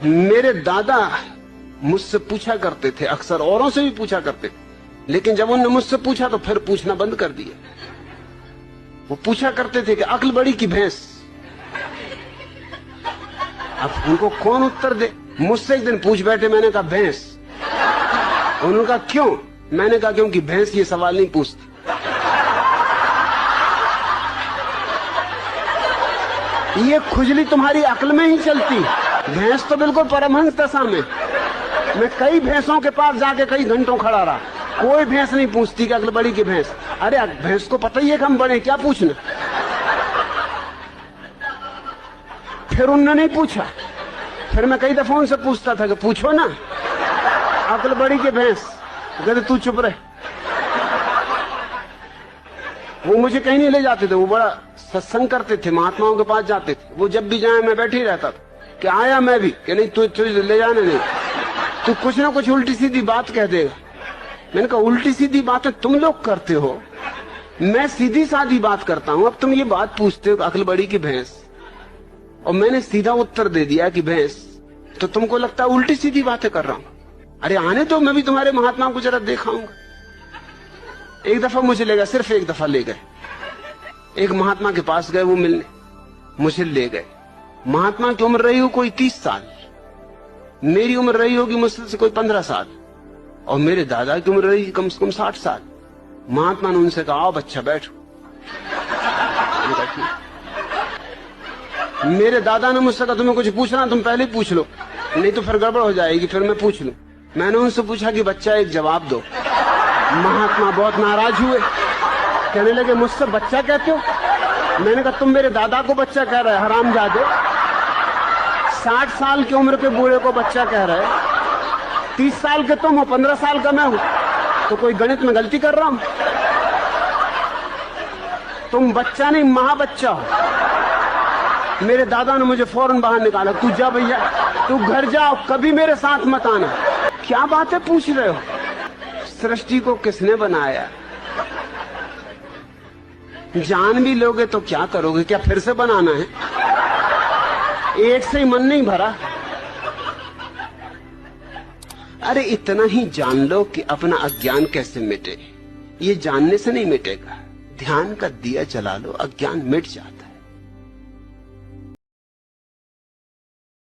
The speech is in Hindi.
मेरे दादा मुझसे पूछा करते थे, अक्सर औरों से भी पूछा करते थे, लेकिन जब उन्होंने मुझसे पूछा तो फिर पूछना बंद कर दिया। वो पूछा करते थे कि अक्ल बड़ी की भैंस। अब उनको कौन उत्तर दे। मुझसे एक दिन पूछ बैठे, मैंने कहा भैंस। उन्होंने कहा क्यों? मैंने कहा क्योंकि भैंस ये सवाल नहीं पूछती। ये खुजली तुम्हारी अक्ल में ही चलती। भैंस तो बिल्कुल परमहंस दशा में। मैं कई भैंसों के पास जाके कई घंटों खड़ा रहा, कोई भैंस नहीं पूछती कि अक्ल बड़ी की भैंस। अरे भैंस को पता ही है कि हम बड़े, क्या पूछना। फिर उन्होंने नहीं पूछा। फिर मैं कई दफा उनसे पूछता था कि पूछो ना अक्ल बड़ी की भैंस। कहते तू चुप रहे। वो मुझे कहीं नहीं ले जाते थे। वो बड़ा सत्संग करते थे, महात्माओं के पास जाते थे। वो जब भी जाए मैं बैठे ही रहता था कि आया मैं भी, कि नहीं तू ले जाने नहीं, तू कुछ ना कुछ उल्टी सीधी बात कह देगा। मैंने कहा उल्टी सीधी बातें तुम लोग करते हो, मैं सीधी सादी बात करता हूं। अब तुम ये बात पूछते हो अक्ल बड़ी की भैंस, और मैंने सीधा उत्तर दे दिया कि भैंस, तो तुमको लगता है उल्टी सीधी बातें कर रहा हूं। अरे आने दो, मैं भी तुम्हारे महात्मा को जरा दिखाऊंगा। एक दफा मुझे ले गए, सिर्फ एक दफा ले गए। एक महात्मा के पास गए वो मिलने, मुझे ले गए। महात्मा की उम्र रही हो कोई 30 साल, मेरी उम्र रही होगी मुझसे से कोई 15 साल, और मेरे दादा की उम्र रही कम से कम 60 साल। महात्मा ने उनसे कहा आओ बच्चा बैठो। मेरे दादा ने मुझसे कहा तुम्हें कुछ पूछना तुम पहले ही पूछ लो, नहीं तो फिर गड़बड़ हो जाएगी, फिर मैं पूछ लूं। मैंने उनसे पूछा कि बच्चा एक जवाब दो। महात्मा बहुत नाराज हुए, कहने लगे मुझसे बच्चा कहते हो? मैंने कहा तुम मेरे दादा को बच्चा कह रहे हरामजादे, 60 साल की उम्र के बूढ़े को बच्चा कह रहे, 30 साल के तुम हो, 15 साल का मैं हूं, तो कोई गणित में गलती कर रहा हूं? तुम बच्चा नहीं महाबच्चा हो। मेरे दादा ने मुझे फौरन बाहर निकाला, तू जा भैया, तू घर जाओ, कभी मेरे साथ मत आना। क्या बातें पूछ रहे हो? सृष्टि को किसने बनाया? जान भी लोगे तो क्या करोगे? क्या फिर से बनाना है? एक से ही मन नहीं भरा। अरे इतना ही जान लो कि अपना अज्ञान कैसे मिटे। ये जानने से नहीं मिटेगा, ध्यान का दिया जला लो, अज्ञान मिट जाता।